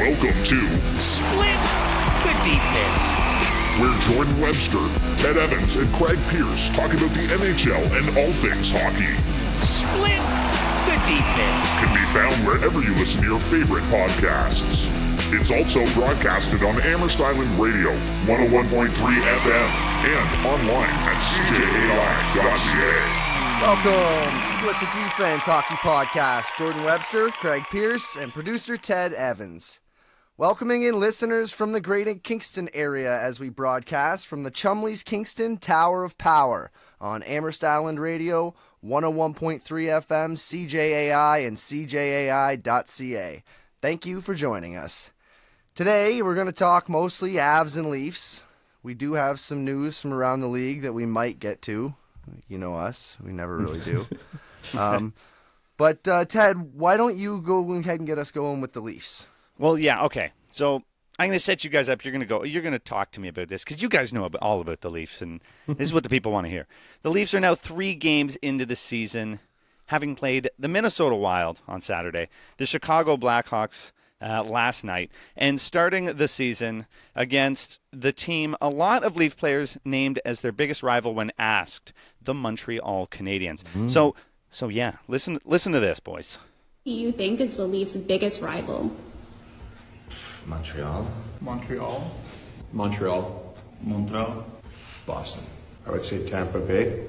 Welcome to Split the Defense, where Jordan Webster, Ted Evans, and Craig Pearce talk about the NHL and all things hockey. Split the Defense Can be found wherever you listen to your favorite podcasts. It's also broadcasted on Amherst Island Radio, 101.3 FM, and online at CJAI.CA. Welcome, Split the Defense Hockey Podcast. Jordan Webster, Craig Pearce, and producer Ted Evans. Welcoming in listeners from the Greater Kingston area as we broadcast from the Chumley's Kingston Tower of Power on Amherst Island Radio, 101.3 FM, CJAI, and CJAI.CA. Thank you for joining us. Today, we're going to talk mostly Avs and Leafs. We do have some news from around the league that we might get to. You know us. We never really do. But Ted, why don't you go ahead and get us going with the Leafs? Well, yeah, okay. So I'm going to set you guys up. You're going to talk to me about this because you guys know all about the Leafs, and this is what the people want to hear. The Leafs are now 3 games into the season, having played the Minnesota Wild on Saturday, the Chicago Blackhawks last night, and starting the season against the team a lot of Leaf players named as their biggest rival when asked, the Montreal Canadiens. So yeah, listen to this, boys. Who do you think is the Leafs' biggest rival? Montreal. Boston. I would say Tampa Bay.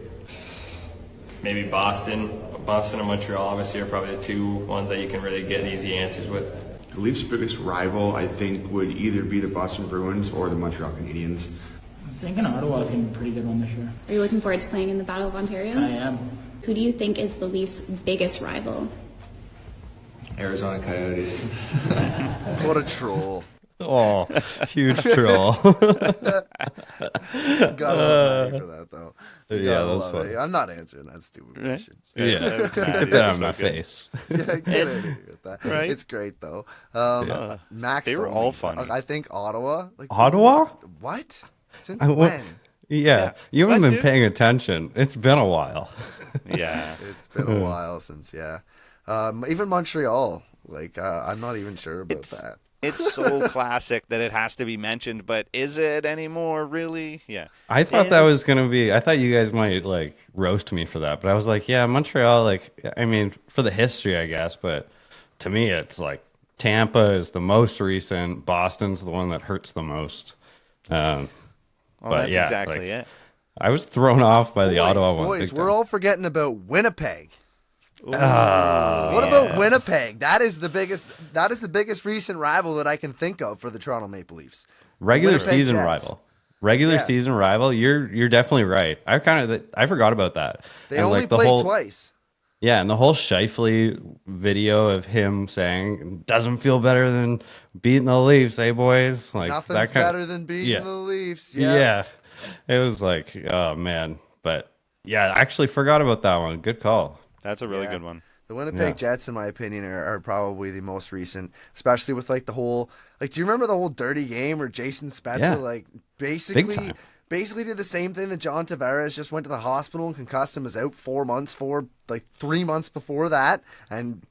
Maybe Boston. Boston and Montreal, obviously, are probably the two ones that you can really get easy answers with. The Leafs' biggest rival, I think, would either be the Boston Bruins or the Montreal Canadiens. I'm thinking Ottawa's going to be a pretty good one this year. Are you looking forward to playing in the Battle of Ontario? I am. Who do you think is the Leafs' biggest rival? Arizona Coyotes. What a troll. Oh, huge troll. Gotta love Matty for that, though. Yeah, Gotta that's love funny. it. I'm not answering that stupid question. Yeah, get that out of my face. Yeah, get out of here with that. Right? It's great, though. Max, They were told all me, funny. I think Ottawa. Ottawa? What? Since I wa- when? Yeah, you haven't What, been dude? paying attention. It's been a while. Yeah. It's been a while since, yeah. Even Montreal. I'm not even sure about that. It's so classic that it has to be mentioned, but is it anymore, really? Yeah. I thought that was going to be, I thought you guys might, roast me for that. But I was like, yeah, Montreal, for the history, I guess. But to me, it's Tampa is the most recent. Boston's the one that hurts the most. Well, that's exactly it. I was thrown off by the Ottawa one. Boys, big we're time. all forgetting about Winnipeg. Oh, What about Winnipeg? That is the biggest recent rival that I can think of for the Toronto Maple Leafs. regular Winnipeg season Jets. rival. Regular Yeah. season rival. You're definitely right. I forgot about that. They And, only the played whole, twice. Yeah, and the whole Scheifele video of him saying doesn't feel better than beating the Leafs, eh, boys? Nothing's better than beating yeah. the Leafs. Yeah. It was oh man. But yeah, I actually forgot about that one. Good call. That's a really Yeah. good one. The Winnipeg Yeah. Jets, in my opinion, are probably the most recent, especially with the whole do you remember the whole dirty game where Jason Spezza Yeah. Big time. basically did the same thing that John Tavares, just went to the hospital and concussed him, was out 3 months before that, and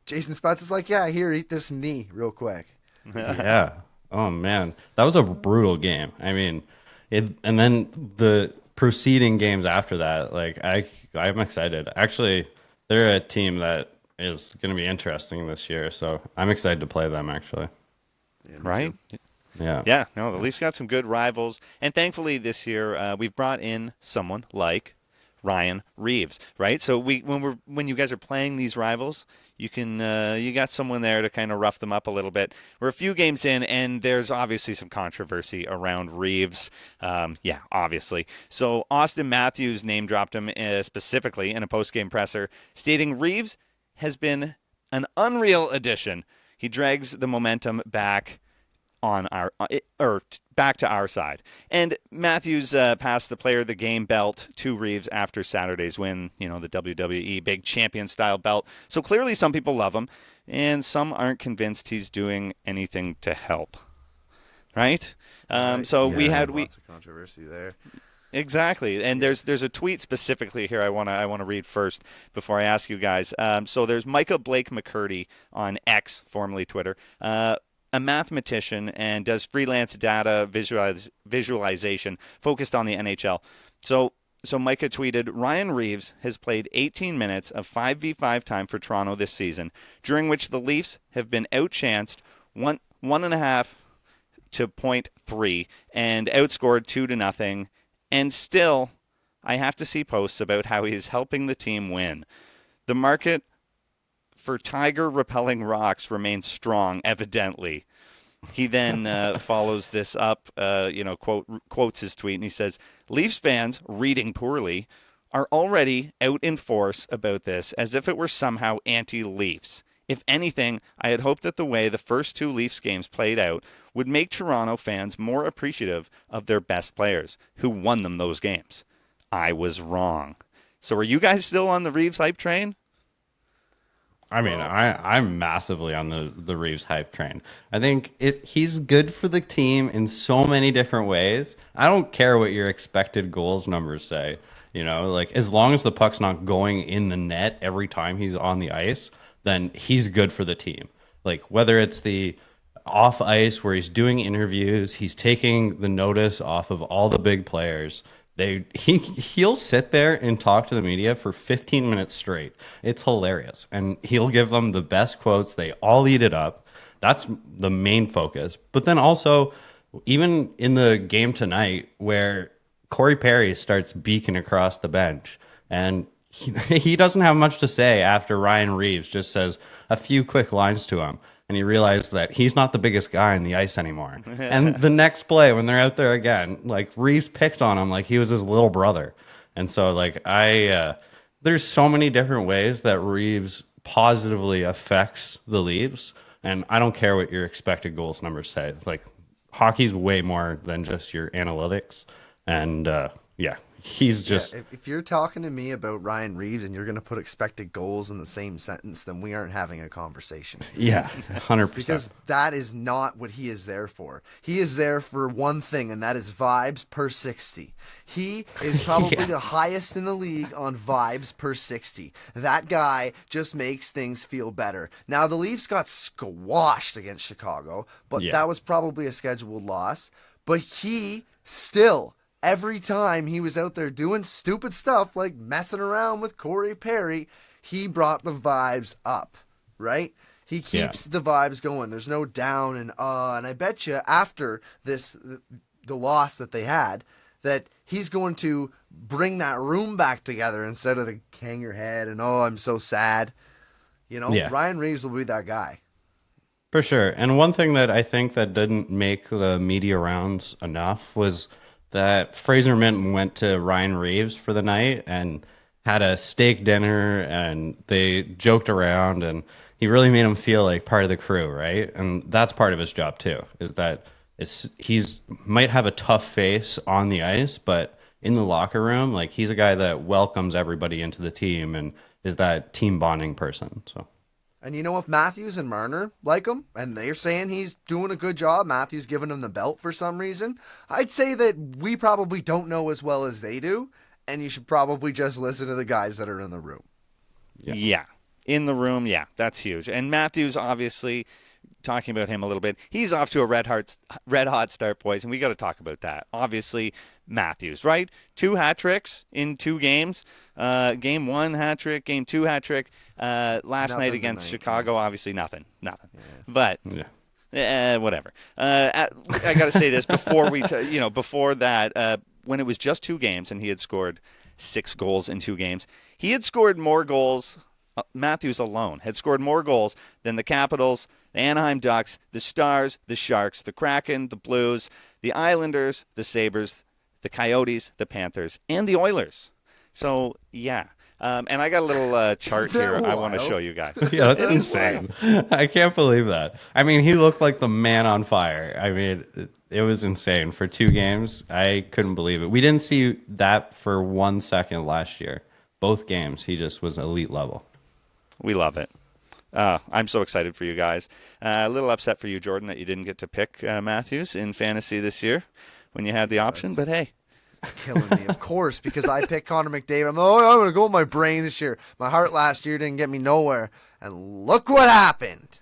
Jason Spezza's yeah, here, eat this knee real quick. Yeah. Oh man. That was a brutal game. I mean, and then the preceding games after that, I'm excited. Actually, they're a team that is going to be interesting this year, so I'm excited to play them, actually. Yeah, me Right? too. Yeah. Yeah, no, the Leafs got some good rivals. And thankfully this year we've brought in someone like Ryan Reeves, right? So when you guys are playing these rivals, you got someone there to kind of rough them up a little bit. We're a few games in, and there's obviously some controversy around Reeves. Yeah, obviously. So Austin Matthews name-dropped him specifically in a post-game presser, stating Reeves has been an unreal addition. He drags the momentum back back to our side. And Matthews passed the player of the game belt to Reeves after Saturday's win, the WWE big champion style belt. So clearly some people love him and some aren't convinced he's doing anything to help. Right? So we had lots of controversy there. Exactly. And there's a tweet specifically here I want to read first before I ask you guys. So there's Micah Blake McCurdy on X, formerly Twitter. a mathematician and does freelance data visualization focused on the NHL. So Micah tweeted, Ryan Reeves has played 18 minutes of 5v5 time for Toronto this season, during which the Leafs have been outchanced 1.5 to 0.3 and outscored 2-0. And still, I have to see posts about how he is helping the team win. The market for tiger-repelling rocks remains strong, evidently. He then follows this up, quotes his tweet, and he says, Leafs fans, reading poorly, are already out in force about this as if it were somehow anti-Leafs. If anything, I had hoped that the way the first 2 Leafs games played out would make Toronto fans more appreciative of their best players, who won them those games. I was wrong. So are you guys still on the Reeves hype train? I mean, I'm massively on the Reeves hype train. I think he's good for the team in so many different ways. I don't care what your expected goals numbers say. Like as long as the puck's not going in the net every time he's on the ice, then he's good for the team. Like whether it's the off ice where he's doing interviews, he's taking the notice off of all the big players. He'll sit there and talk to the media for 15 minutes straight. It's hilarious. And he'll give them the best quotes. They all eat it up. That's the main focus. But then also, even in the game tonight where Corey Perry starts beaking across the bench and he doesn't have much to say after Ryan Reeves just says a few quick lines to him. And he realized that he's not the biggest guy on the ice anymore. And the next play, when they're out there again, like Reeves picked on him like he was his little brother. And so, like, there's so many different ways that Reeves positively affects the Leafs. And I don't care what your expected goals numbers say. Like, hockey's way more than just your analytics. And, he's just... Yeah, if you're talking to me about Ryan Reeves and you're going to put expected goals in the same sentence, then we aren't having a conversation. Yeah, 100%. Because that is not what he is there for. He is there for one thing, and that is vibes per 60. He is probably the highest in the league on vibes per 60. That guy just makes things feel better. Now, the Leafs got squashed against Chicago, but that was probably a scheduled loss. But he still... every time he was out there doing stupid stuff like messing around with Corey Perry, he brought the vibes up, right? He keeps the vibes going. There's no down and I bet you after this, the loss that they had, that he's going to bring that room back together instead of the hang your head and, I'm so sad. Ryan Reeves will be that guy. For sure. And one thing that I think that didn't make the media rounds enough was that Fraser Minton went to Ryan Reeves for the night and had a steak dinner and they joked around and he really made him feel like part of the crew, right? And that's part of his job too, is that he's might have a tough face on the ice, but in the locker room, like he's a guy that welcomes everybody into the team and is that team bonding person. So. And if Matthews and Marner like him, and they're saying he's doing a good job, Matthews giving him the belt for some reason, I'd say that we probably don't know as well as they do, and you should probably just listen to the guys that are in the room. Yeah. In the room, that's huge. And Matthews, obviously, talking about him a little bit, he's off to a red hot start, boys, and we got to talk about that. Obviously, Matthews, right? 2 hat tricks in 2 games. Game 1 hat trick, game 2 hat trick. Last night against Chicago, obviously nothing. Yeah. But whatever. I got to say this before before that, when it was just 2 games and he had scored 6 goals in 2 games, he had scored more goals. Matthews alone had scored more goals than the Capitals, the Anaheim Ducks, the Stars, the Sharks, the Kraken, the Blues, the Islanders, the Sabres, the Coyotes, the Panthers, and the Oilers. So, and I got a little chart here I want to show you guys. Yeah, that's insane. I can't believe that. I mean, he looked like the man on fire. I mean, it was insane. For 2 games, I couldn't believe it. We didn't see that for 1 second last year. Both games, he just was elite level. We love it. I'm so excited for you guys. A little upset for you, Jordan, that you didn't get to pick Matthews in fantasy this year when you had the option, but hey. killing me. Of course, because I picked Connor McDavid. I'm going to go with my brain this year. My heart last year didn't get me nowhere. And look what happened.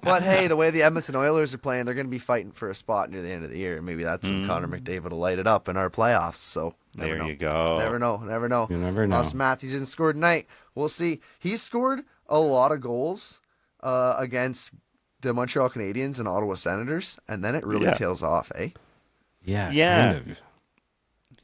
But hey, the way the Edmonton Oilers are playing, they're going to be fighting for a spot near the end of the year. Maybe that's when Connor McDavid will light it up in our playoffs. So never know. You go. Never know. You never know. Austin Matthews didn't score tonight. We'll see. He's scored a lot of goals against the Montreal Canadiens and Ottawa Senators, and then it really tails off, eh? Yeah. Kind of.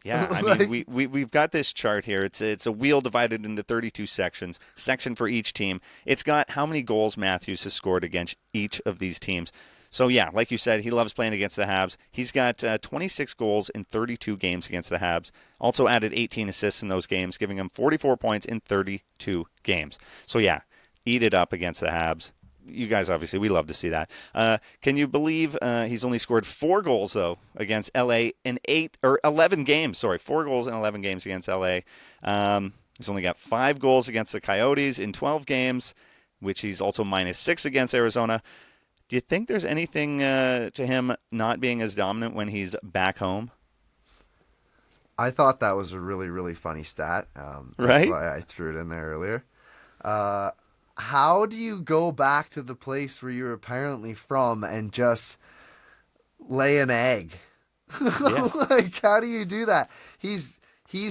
Yeah, I mean, we've got this chart here. It's a wheel divided into 32 sections, section for each team. It's got how many goals Matthews has scored against each of these teams. So, yeah, like you said, he loves playing against the Habs. He's got 26 goals in 32 games against the Habs. Also added 18 assists in those games, giving him 44 points in 32 games. So, yeah, eat it up against the Habs. You guys, obviously, we love to see that. Can you believe he's only scored 4 goals, though, against LA in 11 games? Sorry, 4 goals in 11 games against LA. He's only got 5 goals against the Coyotes in 12 games, which he's also -6 against Arizona. Do you think there's anything to him not being as dominant when he's back home? I thought that was a really, really funny stat. That's right? why I threw it in there earlier. How do you go back to the place where you're apparently from and just lay an egg? Yeah. Like, how do you do that? He's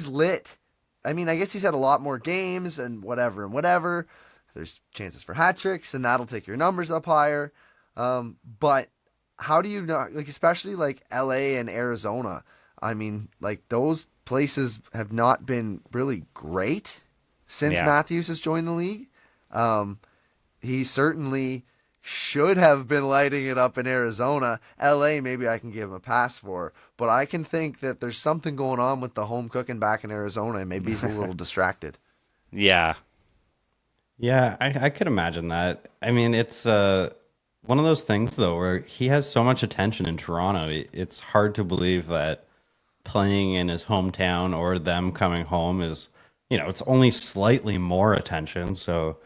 lit. I mean, I guess he's had a lot more games and whatever. There's chances for hat tricks, and that'll take your numbers up higher. But how do you know, like, especially like LA and Arizona? I mean, like, those places have not been really great since Matthews has joined the league. He certainly should have been lighting it up in Arizona. LA, maybe I can give him a pass for, but I can think that there's something going on with the home cooking back in Arizona, and maybe he's a little distracted. Yeah, I could imagine that. I mean, it's one of those things, though, where he has so much attention in Toronto. It's hard to believe that playing in his hometown or them coming home is, it's only slightly more attention. So,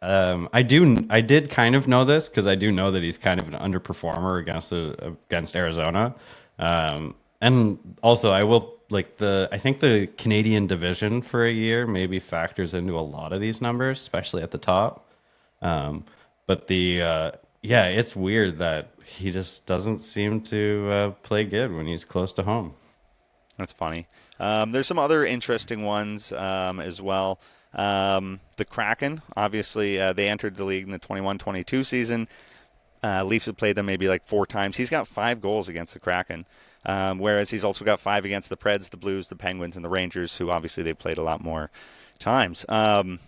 I did kind of know this because I do know that he's kind of an underperformer against Arizona. And also I think the Canadian division for a year maybe factors into a lot of these numbers, especially at the top. But it's weird that he just doesn't seem to play good when he's close to home. That's funny. There's some other interesting ones as well. The Kraken, obviously, they entered the league in the 21-22 season. Leafs have played them maybe like 4 times. He's got 5 goals against the Kraken, whereas he's also got 5 against the Preds, the Blues, the Penguins, and the Rangers, who obviously they've played a lot more times. And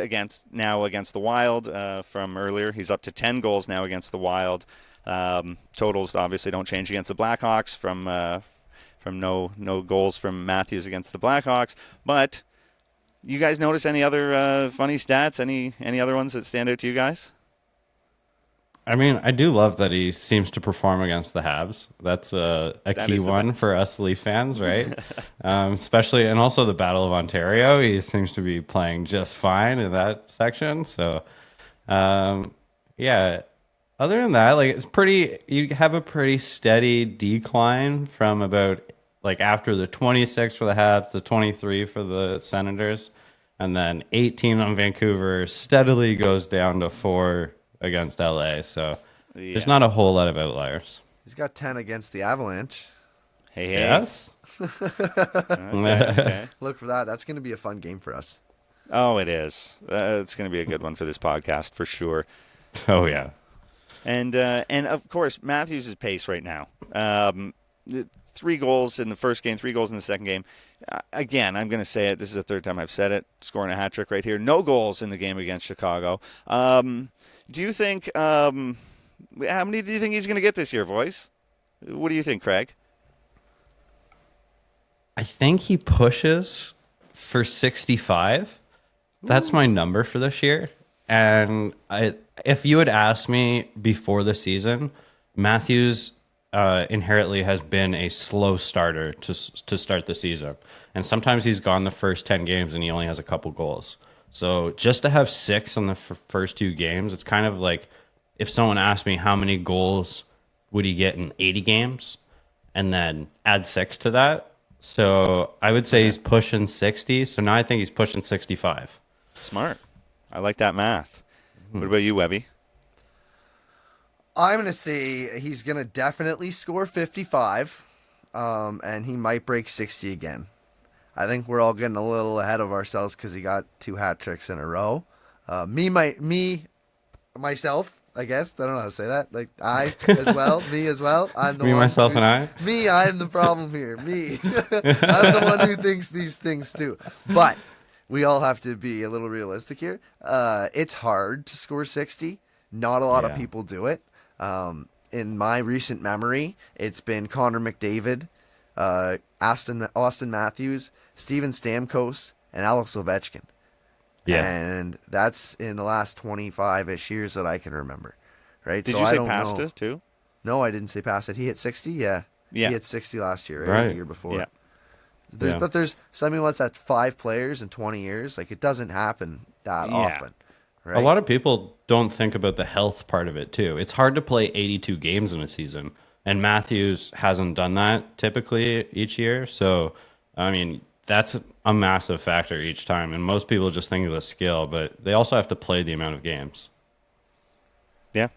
against the Wild from earlier, he's up to 10 goals now against the Wild. Totals obviously don't change against the Blackhawks from no goals from Matthews against the Blackhawks. But you guys notice any other funny stats? Any other ones that stand out to you guys? I mean, I do love that he seems to perform against the Habs. That's a key one for us Leaf fans, right? Especially, and also the Battle of Ontario. He seems to be playing just fine in that section. So, yeah. Other than that, you have a pretty steady decline from about after the 26 for the Habs, the 23 for the Senators, and then 18 on Vancouver, steadily goes down to 4 against LA. So there's not a whole lot of outliers. He's got 10 against the Avalanche. Hey. Yes. Okay. Look for that. That's going to be a fun game for us. Oh, it is. It's going to be a good one for this podcast for sure. Oh yeah. And of course, Matthews' pace right now. 3 goals in the first game, 3 goals in the second game. Again, I'm going to say it. This is the 3rd time I've said it. Scoring a hat trick right here. No goals in the game against Chicago. Do you think? How many do you think he's going to get this year, boys? What do you think, Craig? I think he pushes for 65. That's my number for this year. And if you had asked me before the season, Matthews inherently has been a slow starter to start the season. And sometimes he's gone the first 10 games and he only has a couple goals. So just to have 6 on the first 2 games, it's kind of like if someone asked me how many goals would he get in 80 games, and then add 6 to that. So I would say he's pushing 60. So now I think he's pushing 65. Smart. I like that math. What about you, Webby? I'm going to say he's going to definitely score 55, and he might break 60 again. I think we're all getting a little ahead of ourselves because he got 2 hat tricks in a row. Myself, I guess. I don't know how to say that. Like, I as well. Me as well. I'm the Me, one. myself, and I? Me, I'm the problem here. Me. I'm the one who thinks these things too. But we all have to be a little realistic here. It's hard to score 60. Not a lot of people do it. In my recent memory, it's been Connor McDavid, Austin Matthews, Steven Stamkos, and Alex Ovechkin. Yeah. And that's in the last 25-ish years that I can remember. Right? Did so you I say don't Pasta know. too? No, I didn't say Pasta. He hit 60? Yeah. Yeah. He hit 60 last year, right? Right. Or the year before. Yeah. So I mean, what's that, 5 players in 20 years? Like, it doesn't happen that often. Right? A lot of people don't think about the health part of it too. It's hard to play 82 games in a season, and Matthews hasn't done that typically each year. So, I mean, that's a massive factor each time, and most people just think of the skill, but they also have to play the amount of games. Yeah,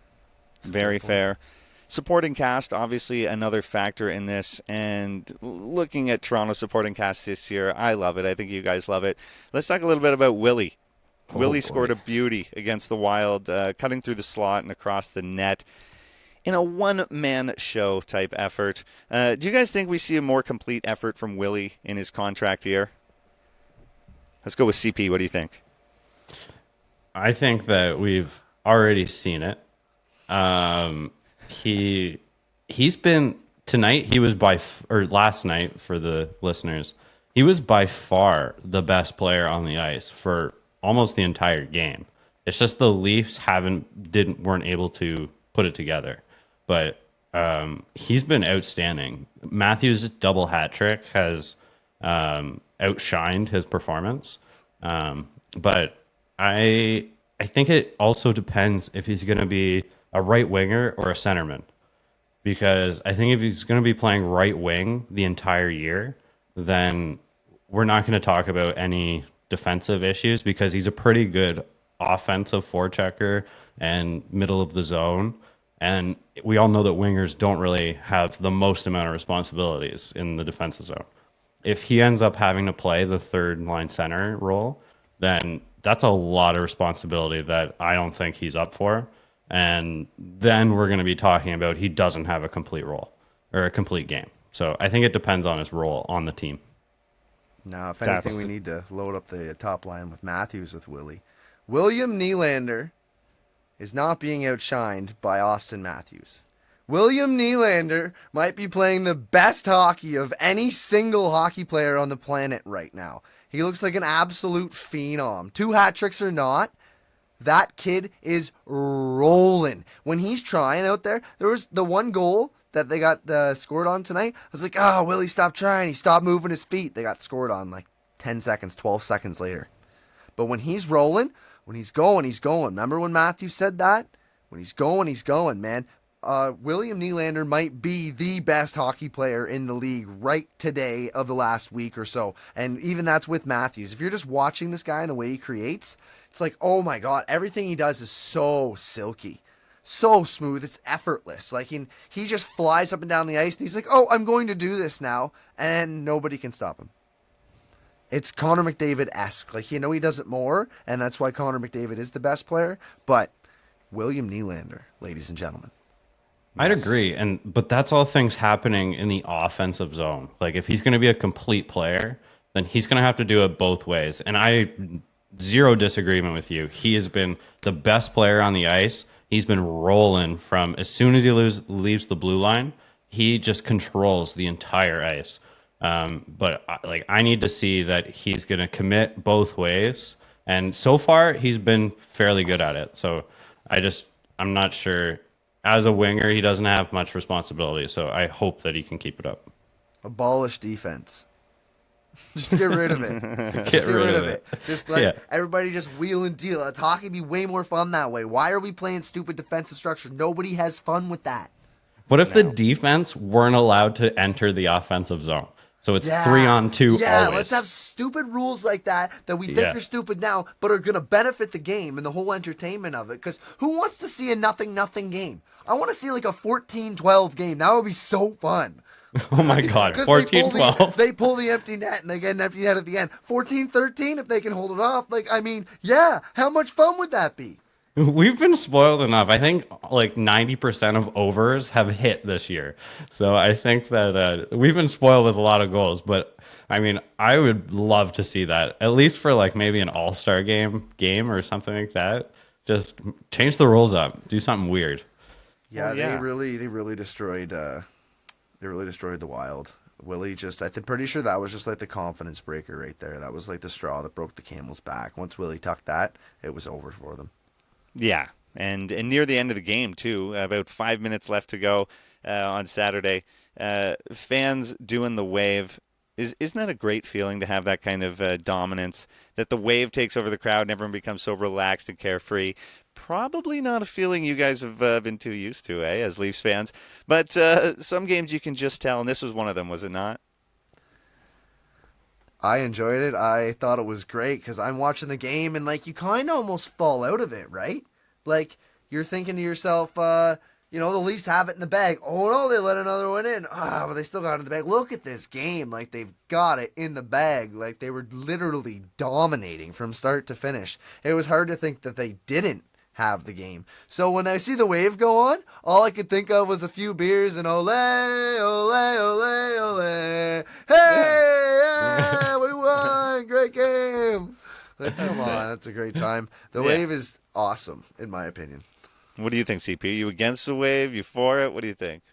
very fair. Supporting cast, obviously another factor in this, and looking at Toronto supporting cast this year, I love it. I think you guys love it. Let's talk a little bit about Willie. Willie scored a beauty against the Wild, cutting through the slot and across the net in a one-man show type effort. Do you guys think we see a more complete effort from Willie in his contract year? Let's go with CP. What do you think? I think that we've already seen it. He's been tonight. He was or last night for the listeners. He was by far the best player on the ice for almost the entire game. It's just the Leafs weren't able to put it together. But he's been outstanding. Matthews' double hat trick has outshined his performance. But I think it also depends if he's going to be a right winger or a centerman. Because I think if he's going to be playing right wing the entire year, then we're not going to talk about any defensive issues because he's a pretty good offensive forechecker and middle of the zone. And we all know that wingers don't really have the most amount of responsibilities in the defensive zone. If he ends up having to play the third line center role, then that's a lot of responsibility that I don't think he's up for. And then we're going to be talking about he doesn't have a complete role or a complete game. So I think it depends on his role on the team. Now, if anything, we need to load up the top line with Matthews with Willie. William Nylander is not being outshined by Austin Matthews. William Nylander might be playing the best hockey of any single hockey player on the planet right now. He looks like an absolute phenom. 2 hat tricks or not, that kid is rolling. When he's trying out there was the one goal that they got scored on tonight. I was like, oh, Willie, stop trying. He stopped moving his feet. They got scored on like 10 seconds, 12 seconds later. But when he's rolling, when he's going, he's going. Remember when Matthew said that? When he's going, man. William Nylander might be the best hockey player in the league right today of the last week or so. And even that's with Matthews. If you're just watching this guy and the way he creates, it's like, oh my God, everything he does is so silky. So smooth, it's effortless. Like he just flies up and down the ice, and he's like, "Oh, I'm going to do this now," and nobody can stop him. It's Connor McDavid-esque. Like, he does it more, and that's why Connor McDavid is the best player. But William Nylander, ladies and gentlemen, I'd agree, but that's all things happening in the offensive zone. Like, if he's going to be a complete player, then he's going to have to do it both ways. And I zero disagreement with you. He has been the best player on the ice. He's been rolling from as soon as he leaves the blue line. He just controls the entire ice. But I need to see that he's going to commit both ways. And so far, he's been fairly good at it. So I'm not sure. As a winger, he doesn't have much responsibility. So I hope that he can keep it up. Abolish defense. Just get rid of it. Just get rid of it. Just let everybody just wheel and deal. It's hockey be way more fun that way. Why are we playing stupid defensive structure? Nobody has fun with that. What if the defense weren't allowed to enter the offensive zone? So it's 3-on-2 Yeah, always. let's have stupid rules like that we think Yeah. are stupid now, but are going to benefit the game and the whole entertainment of it. Because who wants to see a nothing game? I want to see like a 14-12 game. That would be so fun. Oh my God, 14-12. They pull the empty net and they get an empty net at the end. 14-13 if they can hold it off. Like, I mean, yeah, how much fun would that be? We've been spoiled enough. I think like 90% of overs have hit this year. So I think that we've been spoiled with a lot of goals. But I mean, I would love to see that, at least for like maybe an all-star game or something like that. Just change the rules up. Do something weird. Yeah, they really destroyed the Wild. Willie I'm pretty sure that was just like the confidence breaker right there. That was like the straw that broke the camel's back. Once Willie tucked that, it was over for them. Yeah, and near the end of the game, too, about 5 minutes left to go on Saturday, fans doing the wave. Isn't that a great feeling to have that kind of dominance, that the wave takes over the crowd and everyone becomes so relaxed and carefree? Probably not a feeling you guys have been too used to, as Leafs fans. But some games you can just tell, and this was one of them, was it not? I enjoyed it. I thought it was great because I'm watching the game and like you kind of almost fall out of it, right? Like you're thinking to yourself, the Leafs have it in the bag. Oh no, they let another one in. But they still got it in the bag. Look at this game. Like they've got it in the bag. Like they were literally dominating from start to finish. It was hard to think that they didn't have the game. So when I see the wave go on, all I could think of was a few beers and ole, ole, ole, ole. Hey, yeah, we won. Great game. Like, come on, that's a great time. The wave is awesome, in my opinion. What do you think, CP? You against the wave? You for it? What do you think?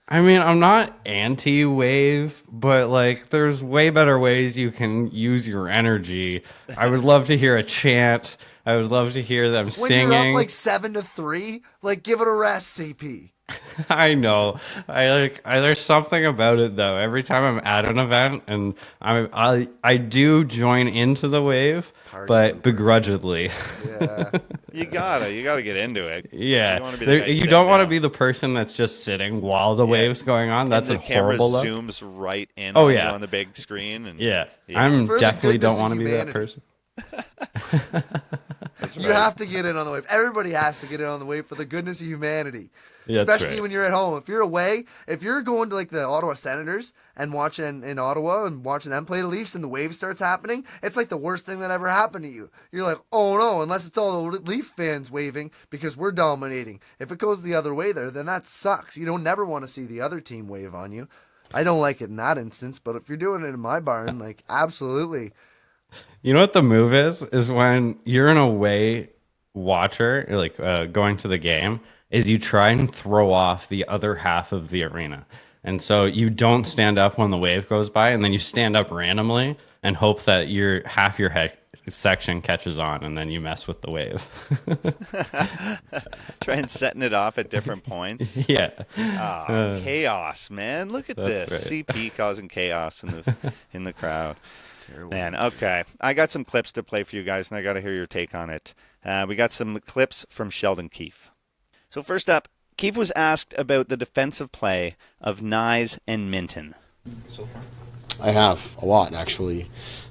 I mean, I'm not anti-wave, but like there's way better ways you can use your energy. I would love to hear a chant. I would love to hear them singing. When you're up like 7-3, like give it a rest, CP. I know. There's something about it though. Every time I'm at an event and I do join into the wave, but begrudgingly. Yeah. You gotta get into it. Yeah. You don't want to be the person that's just sitting while the wave's going on. That's a horrible look. The camera zooms right in on the big screen. And, I'm definitely don't want to be that person. You have to get in on the wave. Everybody has to get in on the wave for the goodness of humanity. Yeah, especially when you're at home. If you're away, if you're going to like the Ottawa Senators and watching in Ottawa and watching them play the Leafs and the wave starts happening, it's like the worst thing that ever happened to you. You're like, oh no, unless it's all the Leafs fans waving because we're dominating. If it goes the other way there, then that sucks. You don't never want to see the other team wave on you. I don't like it in that instance, but if you're doing it in my barn, like absolutely. You know what the move is when you're an away watcher, like going to the game, is you try and throw off the other half of the arena. And so you don't stand up when the wave goes by, and then you stand up randomly and hope that half your section catches on, and then you mess with the wave. Try and setting it off at different points. Yeah. Chaos, man. Look at this. Right. CP causing chaos in the crowd. Terrible. Man, okay. I got some clips to play for you guys, and I got to hear your take on it. We got some clips from Sheldon Keefe. So first up, Keefe was asked about the defensive play of Nyes and Minton. So far? I have, a lot, actually.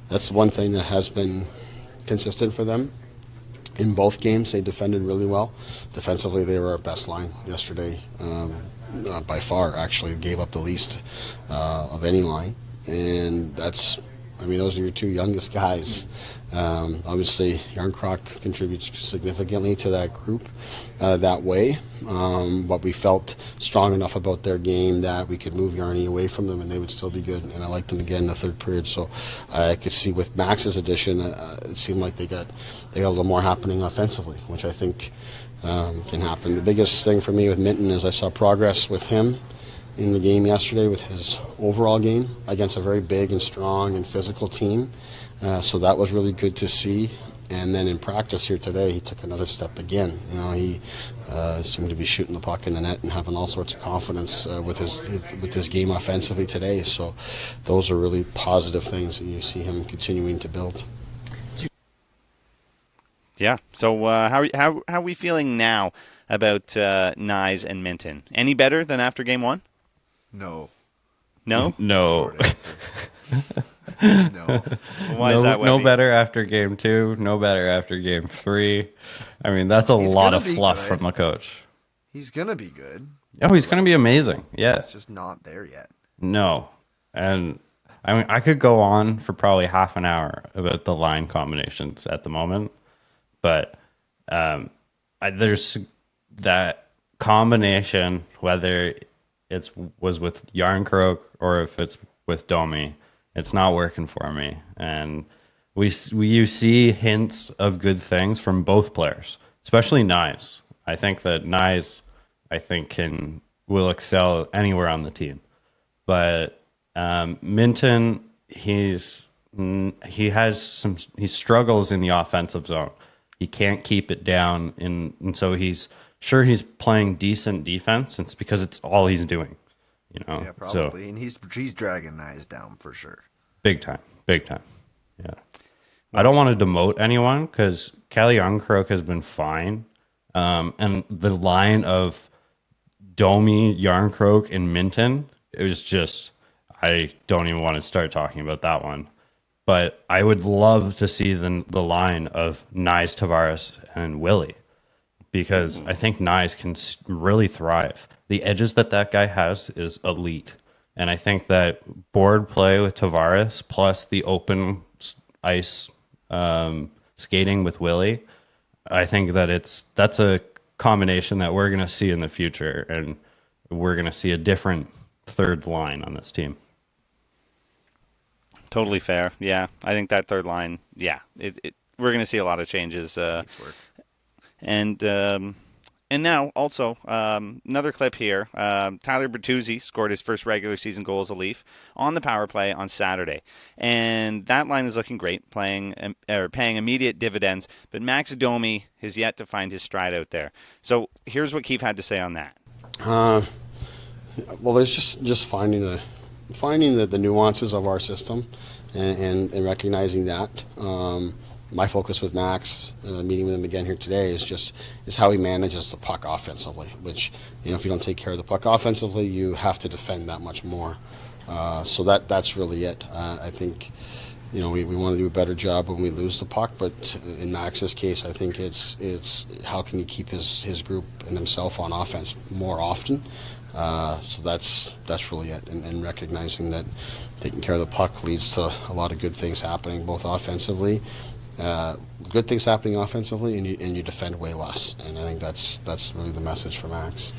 That's one thing that has been consistent for them. In both games, they defended really well. Defensively, they were our best line yesterday. By far, actually, gave up the least of any line. And those are your two youngest guys. Obviously, Yarncroc contributes significantly to that group that way. But we felt strong enough about their game that we could move Yarny away from them and they would still be good. And I liked them again in the third period. So I could see with Max's addition, it seemed like they got a little more happening offensively, which I think can happen. The biggest thing for me with Minton is I saw progress with him in the game yesterday with his overall game against a very big and strong and physical team. So that was really good to see. And then in practice here today, he took another step again. He seemed to be shooting the puck in the net and having all sorts of confidence with his game offensively today. So those are really positive things that you see him continuing to build. Yeah. So how are we feeling now about Nyes and Minton? Any better than after game one? No. No. No. Short answer. No. Why is that, No Webby? better after game 2. No better after game 3. I mean, that's a lot gonna of be fluff good. from a coach. He's going to be good. Oh, he's going to be amazing. Yeah. It's just not there yet. No. And I mean, I could go on for probably half an hour about the line combinations at the moment, but there's that combination, whether it was with Yarncroke or if it's with Domi, it's not working for me. And you see hints of good things from both players, especially Nyes. I think that Nyes, will excel anywhere on the team. But Minton, he struggles in the offensive zone. He can't keep it down, and so he's playing decent defense. It's because it's all he's doing, Yeah, probably. So, and he's dragging Nyes down for sure. big time. Yeah. I don't want to demote anyone because Kelly Youngcroak has been fine, and the line of Domi, Yarncroke, and Minton, it was just, I don't even want to start talking about that one. But I would love to see the line of Nyes, Tavares, and Willie, because I think Nyes can really thrive. The edges that guy has is elite. And I think that board play with Tavares plus the open ice skating with Willie, I think that that's a combination that we're going to see in the future, and we're going to see a different third line on this team. Totally fair. Yeah, I think that third line. Yeah, we're going to see a lot of changes. And now also another clip here. Tyler Bertuzzi scored his first regular season goal as a Leaf on the power play on Saturday, and that line is looking great, paying immediate dividends. But Max Domi has yet to find his stride out there. So here's what Keefe had to say on that. Well, there's just finding the nuances of our system and recognizing that. My focus with Max, meeting with him again here today, is how he manages the puck offensively. Which, if you don't take care of the puck offensively, you have to defend that much more. So that's really it. I think, we want to do a better job when we lose the puck, but in Max's case, I think it's how can he keep his group and himself on offense more often. So that's really it, and recognizing that taking care of the puck leads to a lot of good things happening, both offensively. Good things happening offensively, and you defend way less. And I think that's really the message for Max.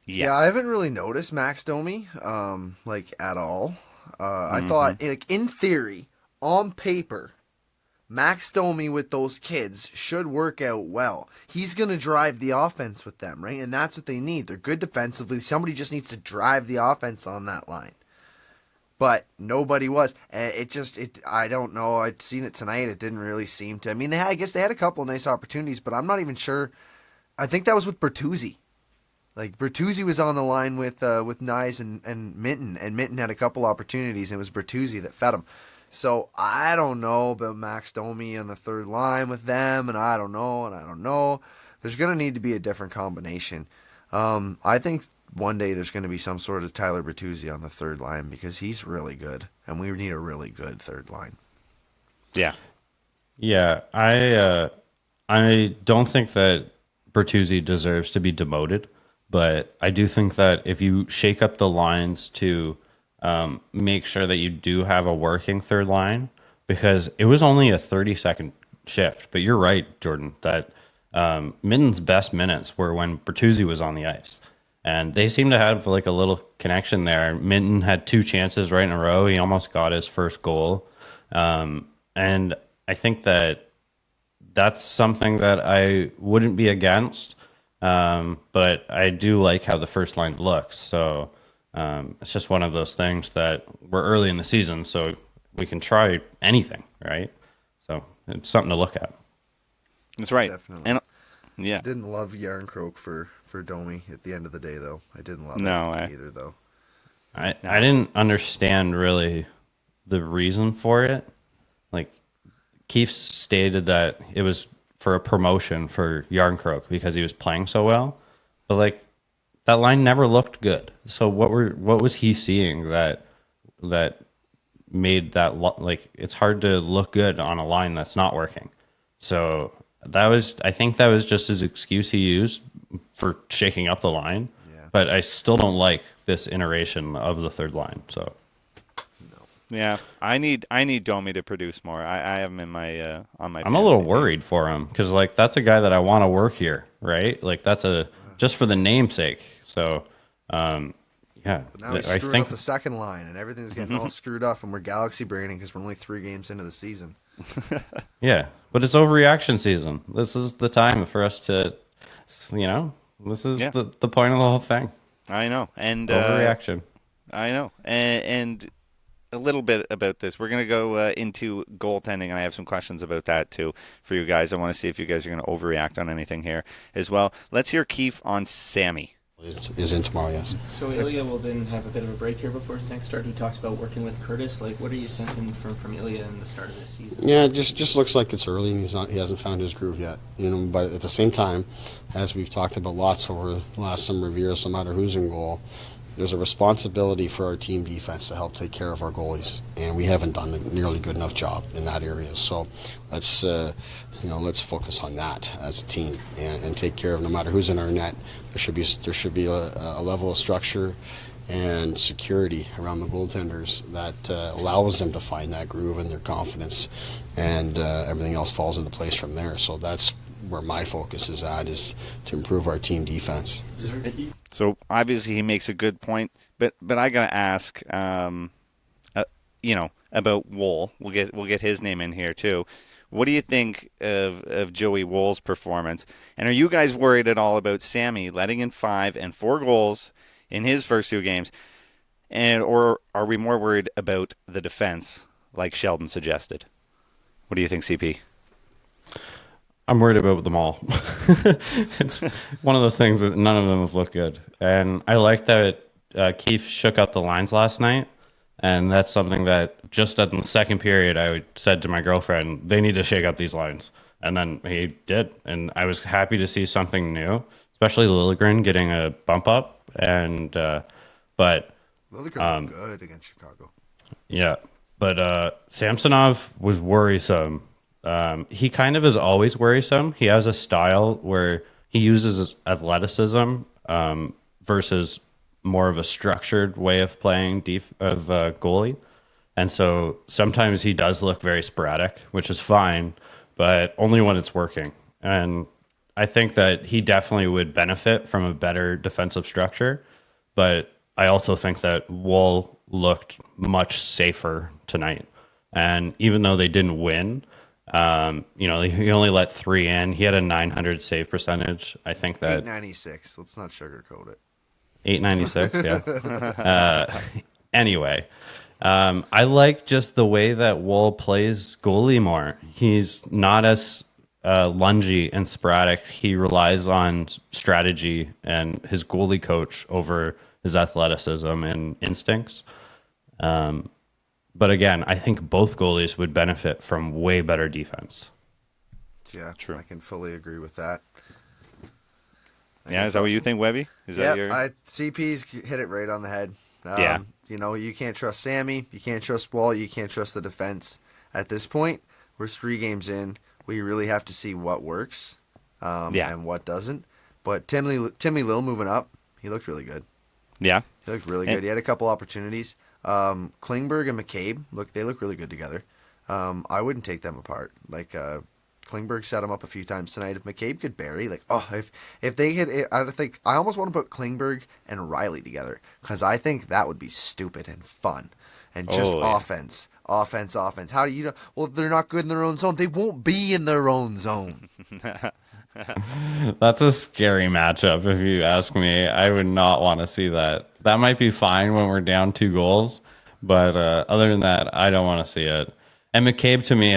Yeah, I haven't really noticed Max Domi, at all. I thought, in theory, on paper, Max Domi with those kids should work out well. He's going to drive the offense with them, right? And that's what they need. They're good defensively. Somebody just needs to drive the offense on that line. But nobody was. I don't know. I'd seen it tonight. It didn't really seem to. I mean, I guess they had a couple of nice opportunities, but I'm not even sure. I think that was with Bertuzzi. Like, Bertuzzi was on the line with Nyes and Minton, and Minton had a couple opportunities, and it was Bertuzzi that fed him. So I don't know about Max Domi on the third line with them, and I don't know. There's going to need to be a different combination. I think one day there's going to be some sort of Tyler Bertuzzi on the third line because he's really good, and we need a really good third line. Yeah. Yeah, I don't think that Bertuzzi deserves to be demoted, but I do think that if you shake up the lines to make sure that you do have a working third line, because it was only a 30-second shift. But you're right, Jordan, that Minton's best minutes were when Bertuzzi was on the ice. And they seem to have like a little connection there. Minton had 2 chances right in a row. He almost got his first goal. And I think that that's something that I wouldn't be against. But I do like how the first line looks. So it's just one of those things that we're early in the season, so we can try anything, right? So it's something to look at. That's right. Definitely. And yeah. I didn't love Yarncroke for Domi at the end of the day, though. I didn't love it either, though. I didn't understand really the reason for it. Like, Keefe stated that it was for a promotion for Yarncroke because he was playing so well. But like that line never looked good. So what was he seeing that made that like it's hard to look good on a line that's not working. So I think that was just his excuse he used for shaking up the line. Yeah. But I still don't like this iteration of the third line. So yeah, I need Domi to produce more. I have him in my on my. I'm a little worried for him because like that's a guy that I want to work here, right? Like that's just for the namesake. So, yeah. But now he's screwing up the second line, and everything's getting all screwed up, and we're galaxy braining because we're only 3 games into the season. Yeah, but it's overreaction season. This is the time for us to, this is the point of the whole thing. I know, and overreaction. I know, and a little bit about this. We're going to go into goaltending, and I have some questions about that too for you guys. I want to see if you guys are going to overreact on anything here as well. Let's hear Keefe on Sammy. Is in tomorrow, yes. So Ilya will then have a bit of a break here before his next start. He talked about working with Curtis. Like, what are you sensing from Ilya in the start of this season? Yeah, it just looks like it's early. He hasn't found his groove yet. But at the same time, as we've talked about lots over the last number of years, no matter who's in goal, there's a responsibility for our team defense to help take care of our goalies, and we haven't done a nearly good enough job in that area. So let's focus on that as a team and take care of no matter who's in our net. There should be a level of structure and security around the goaltenders that allows them to find that groove and their confidence, and everything else falls into place from there. So that's where my focus is to improve our team defense. So obviously he makes a good point, but I gotta ask, about Woll. We'll get his name in here too. What do you think of Joey Woll's performance? And are you guys worried at all about Sammy letting in 5 and 4 goals in his first 2 games, or are we more worried about the defense, like Sheldon suggested? What do you think, CP? I'm worried about them all. It's one of those things that none of them have looked good. And I like that Keefe shook up the lines last night. And that's something that just in the second period, I said to my girlfriend, they need to shake up these lines. And then he did. And I was happy to see something new, especially Liljegren getting a bump up. And but Liljegren looked good against Chicago. Yeah. But Samsonov was worrisome. He kind of is always worrisome. He has a style where he uses his athleticism versus more of a structured way of playing goalie. And so sometimes he does look very sporadic, which is fine, but only when it's working. And I think that he definitely would benefit from a better defensive structure. But I also think that Woll looked much safer tonight. And even though they didn't win, he only let 3 in. He had a 900 save percentage. I think that 896. Let's not sugarcoat it. 896. Yeah. Anyway, I like just the way that Woll plays goalie more. He's not as lungy and sporadic. He relies on strategy and his goalie coach over his athleticism and instincts. But again, I think both goalies would benefit from way better defense. Yeah, true. I can fully agree with that. Is that what you think, Webby? CP's hit it right on the head. Yeah. You can't trust Sammy. You can't trust Woll. You can't trust the defense. At this point, we're 3 games in. We really have to see what works and what doesn't. But Timmy Lill moving up, he looked really good. Yeah. He looked really good. He had a couple opportunities. Klingberg and McCabe, they look really good together. I wouldn't take them apart. Klingberg set him up a few times tonight. If McCabe could bury, if they hit, I almost want to put Klingberg and Riley together because I think that would be stupid and fun and just offense. How do you know? Well, they're not good in their own zone. They won't be in their own zone. That's a scary matchup, if you ask me. I would not want to see that. That might be fine when we're down 2 goals, but other than that, I don't want to see it. And McCabe, to me,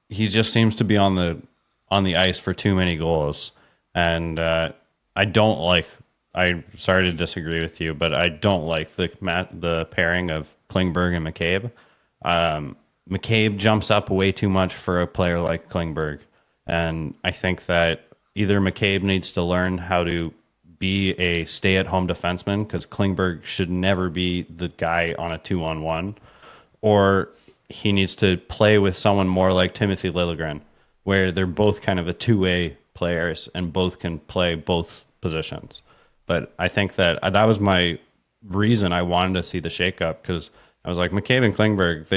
he just seems to be on the ice for too many goals, and I don't like. I'm sorry to disagree with you, but I don't like the pairing of Klingberg and McCabe. McCabe jumps up way too much for a player like Klingberg. And I think that either McCabe needs to learn how to be a stay-at-home defenseman, because Klingberg should never be the guy on a 2-on-1, or he needs to play with someone more like Timothy Liljegren, where they're both kind of a two-way players and both can play both positions. But I think that was my reason I wanted to see the shakeup, because I was like, McCabe and Klingberg,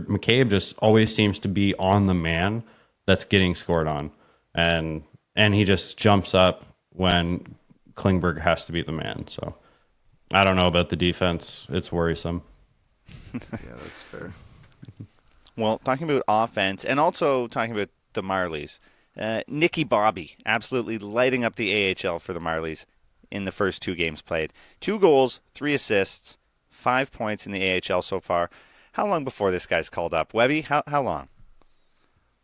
McCabe just always seems to be on the man that's getting scored on, and he just jumps up when Klingberg has to be the man. So I don't know about the defense; it's worrisome. Yeah, that's fair. Well, talking about offense and also talking about the Marlies, Nicky Bobby absolutely lighting up the AHL for the Marlies in the first 2 games played. 2 goals, 3 assists, 5 points in the AHL so far. How long before this guy's called up? Webby, how long?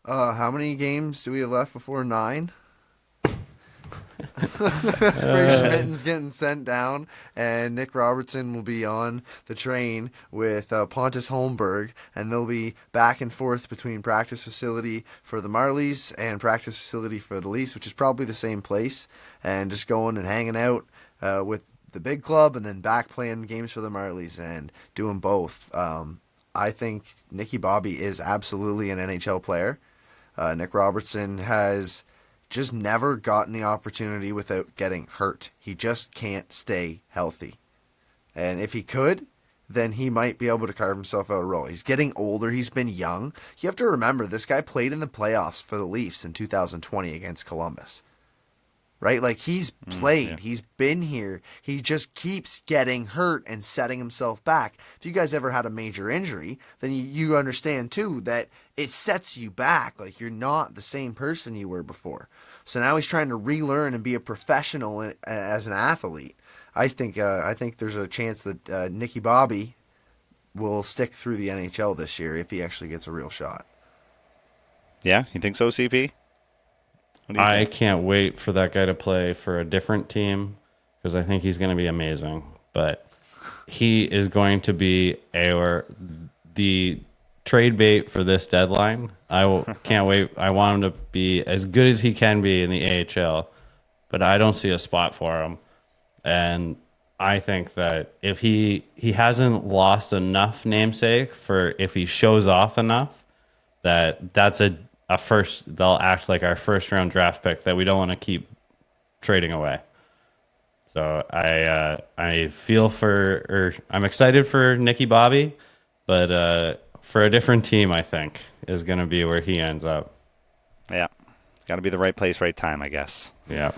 How many games do we have left before 9? Fraser Mitten's getting sent down, and Nick Robertson will be on the train with Pontus Holmberg, and they'll be back and forth between practice facility for the Marlies and practice facility for the Leafs, which is probably the same place, and just going and hanging out with the big club, and then back playing games for the Marlies and doing both. I think Nicky Bobby is absolutely an NHL player. Nick Robertson has just never gotten the opportunity without getting hurt. He just can't stay healthy. And if he could, then he might be able to carve himself out a role. He's getting older. He's been young. You have to remember, this guy played in the playoffs for the Leafs in 2020 against Columbus. Right? Like, he's played. Yeah. He's been here. He just keeps getting hurt and setting himself back. If you guys ever had a major injury, then you understand, too, that it sets you back. Like, you're not the same person you were before. So now he's trying to relearn and be a professional as an athlete. I think there's a chance that Nicky Bobby will stick through the NHL this year if he actually gets a real shot. Yeah? You think so, CP? I can't wait for that guy to play for a different team, because I think he's going to be amazing. But he is going to be the trade bait for this deadline. Can't wait. I want him to be as good as he can be in the AHL, but I don't see a spot for him. And I think that if he hasn't lost enough namesake for if he shows off enough, that's a first, they'll act like our first round draft pick that we don't want to keep trading away. So I'm excited for Nicky Bobby, but for a different team, I think is going to be where he ends up. Yeah, got to be the right place, right time, I guess. Yeah.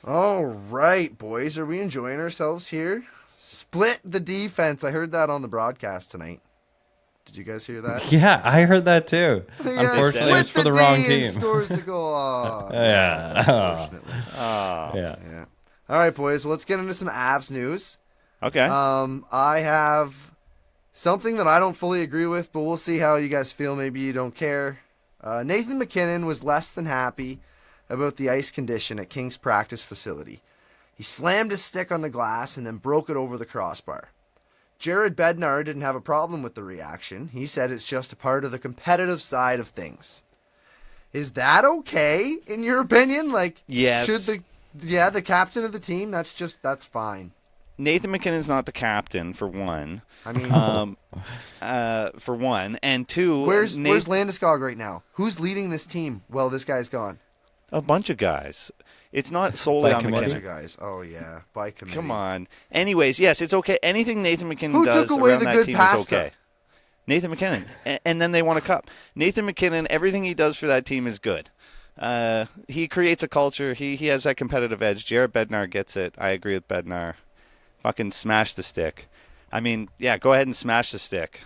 All right, boys, are we enjoying ourselves here? Split the defense. I heard that on the broadcast tonight. Did you guys hear that? Yeah, I heard that too. Yeah, unfortunately, it's for the wrong team. Scores the goal. Oh, yeah. Unfortunately. Yeah. All right, boys. Well, let's get into some Avs news. Okay. I have something that I don't fully agree with, but we'll see how you guys feel. Maybe you don't care. Nathan MacKinnon was less than happy about the ice condition at King's practice facility. He slammed his stick on the glass and then broke it over the crossbar. Jared Bednar didn't have a problem with the reaction. He said it's just a part of the competitive side of things. Is that okay, in your opinion? Like, yes. Should the captain of the team, that's fine. Nathan MacKinnon's not the captain, for one. I mean, for one. And two, where's Landeskog right now? Who's leading this team? Well, this guy's gone. A bunch of guys. It's not solely on MacKinnon. A bunch of guys. Oh, yeah. By committee. Come on. Anyways, yes, it's okay. Anything Nathan MacKinnon does took away around the that good team pasta? is okay. Nathan MacKinnon. And then they won a cup. Nathan MacKinnon, everything he does for that team is good. He creates a culture. He has that competitive edge. Jared Bednar gets it. I agree with Bednar. Fucking smash the stick. I mean, yeah, go ahead and smash the stick.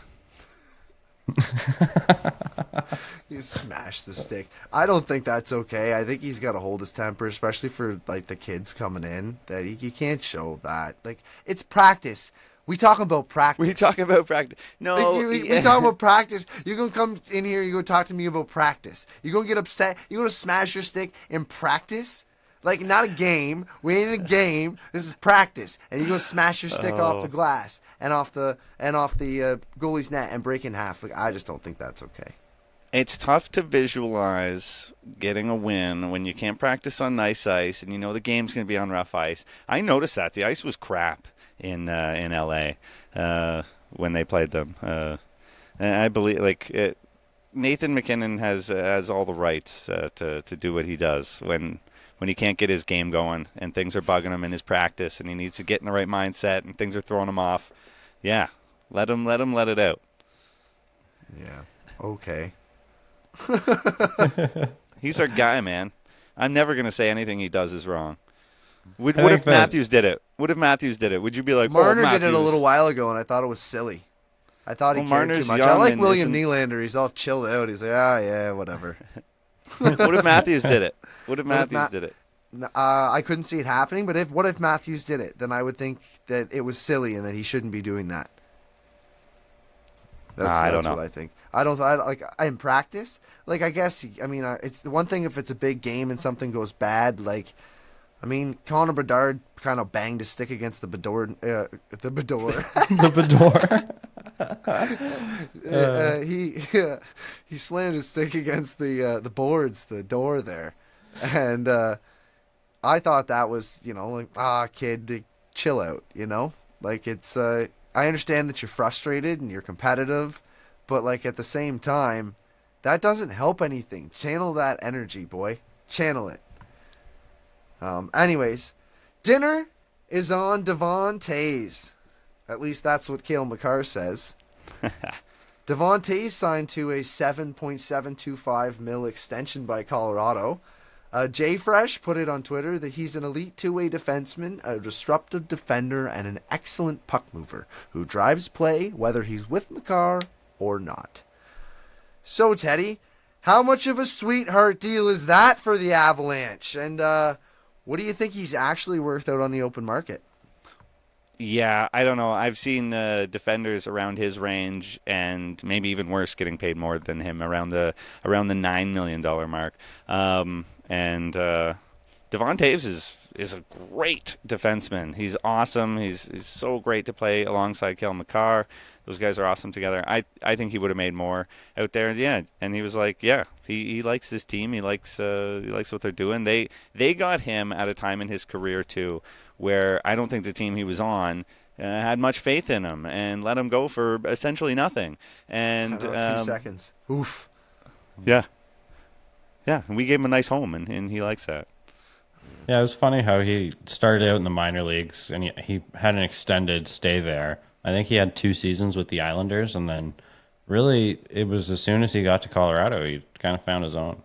You smash the stick. I don't think that's okay. I think he's got to hold his temper, especially for like the kids coming in. That you can't show that. Like, it's practice. We talking about practice. We talking about practice. No, like, we talking about practice. You're gonna come in here. You're gonna talk to me about practice. You're gonna get upset. You're gonna smash your stick in practice. Like, not a game. We ain't in a game. This is practice. And you go smash your stick off the glass and off the goalie's net and break in half. Like, I just don't think that's okay. It's tough to visualize getting a win when you can't practice on nice ice and you know the game's going to be on rough ice. I noticed that. The ice was crap in L.A. When they played them. And I believe, Nathan McKinnon has all the rights to do what he does when he can't get his game going and things are bugging him in his practice and he needs to get in the right mindset and things are throwing him off. Yeah, let him let it out. Yeah. Okay. He's our guy, man. I'm never going to say anything he does is wrong. What if Matthews did it? What if Matthews did it? Would you be like, Marner did it a little while ago, and I thought it was silly. I thought he cared Marner's too much. young I like and William Nylander. He's all chilled out. He's like, yeah, whatever. What if Matthews did it? What if Matthews did it? I couldn't see it happening, but what if Matthews did it? Then I would think that it was silly and that he shouldn't be doing that. I don't know. That's what I think. In practice, like, I guess, I mean, it's the one thing if it's a big game and something goes bad, like, I mean, Connor Bedard kind of banged his stick against the Bedard. The Bedard. He slammed his stick against the boards, the door there, and I thought that was, kid, chill out, like it's. I understand that you're frustrated and you're competitive, but like at the same time, that doesn't help anything. Channel that energy, boy. Channel it. Anyways, dinner is on Devon Toews. At least that's what Cale Makar says. Devon Toews signed to a $7.725 million extension by Colorado. Jay Fresh put it on Twitter that he's an elite two-way defenseman, a disruptive defender, and an excellent puck mover who drives play whether he's with Makar or not. So, Teddy, how much of a sweetheart deal is that for the Avalanche? And what do you think he's actually worth out on the open market? Yeah, I don't know. I've seen defenders around his range and maybe even worse getting paid more than him around the $9 million mark. And Devon Toews is a great defenseman. He's awesome. He's so great to play alongside Cale Makar. Those guys are awesome together. I think he would have made more out there. Yeah, and he was like, yeah, he likes this team. He likes what they're doing. They got him at a time in his career too, where I don't think the team he was on had much faith in him and let him go for essentially nothing. And 2 seconds. Oof. Yeah. Yeah, and we gave him a nice home, and he likes that. Yeah, it was funny how he started out in the minor leagues, and he had an extended stay there. I think he had 2 seasons with the Islanders, and then really it was as soon as he got to Colorado, he kind of found his own.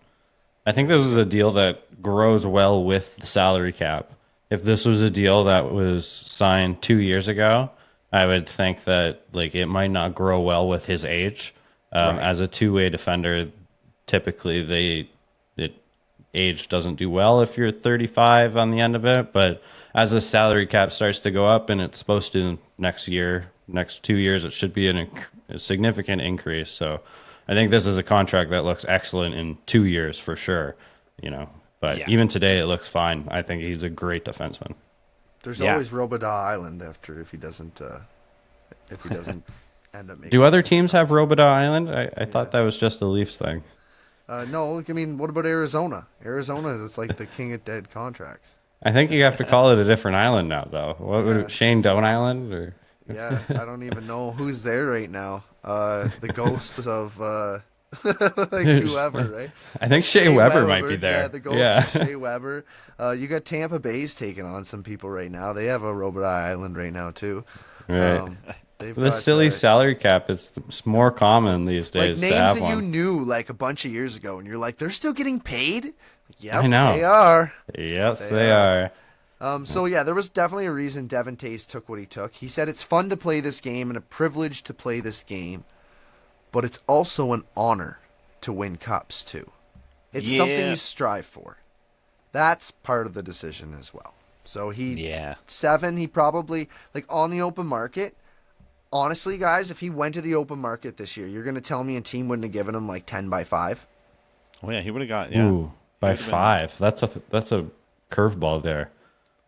I think this is a deal that grows well with the salary cap. If this was a deal that was signed 2 years ago, I would think that it might not grow well with his age. Right. As a two-way defender, typically age doesn't do well if you're 35 on the end of it, but as the salary cap starts to go up, and it's supposed to next 2 years, it should be a significant increase. So I think this is a contract that looks excellent in 2 years for sure, but even today it looks fine. I think he's a great defenseman. There's always Robidas Island if he doesn't end up making. Do other teams have Robidas Island? I thought that was just a Leafs thing. No, I mean, what about Arizona? Arizona is like the king of dead contracts. I think you have to call it a different island now, though. What Shane Doan Island? Or? Yeah, I don't even know who's there right now. The ghost of whoever, right? I think Shea Weber might be there. Yeah, the ghost of Shea Weber. You got Tampa Bay's taking on some people right now. They have a Robidas Island right now, too. Right. The silly salary cap is more common these days. Like names that you knew like a bunch of years ago, and you're like, they're still getting paid? Yep, I know. They are. Yes, they are. So, yeah, there was definitely a reason Devon Toews took what he took. He said it's fun to play this game and a privilege to play this game, but it's also an honor to win cups, too. It's something you strive for. That's part of the decision as well. So he probably, on the open market, honestly, guys, if he went to the open market this year, you're going to tell me a team wouldn't have given him 10 by 5? Oh, yeah, he would have got, Ooh, by 5. That's a curveball there.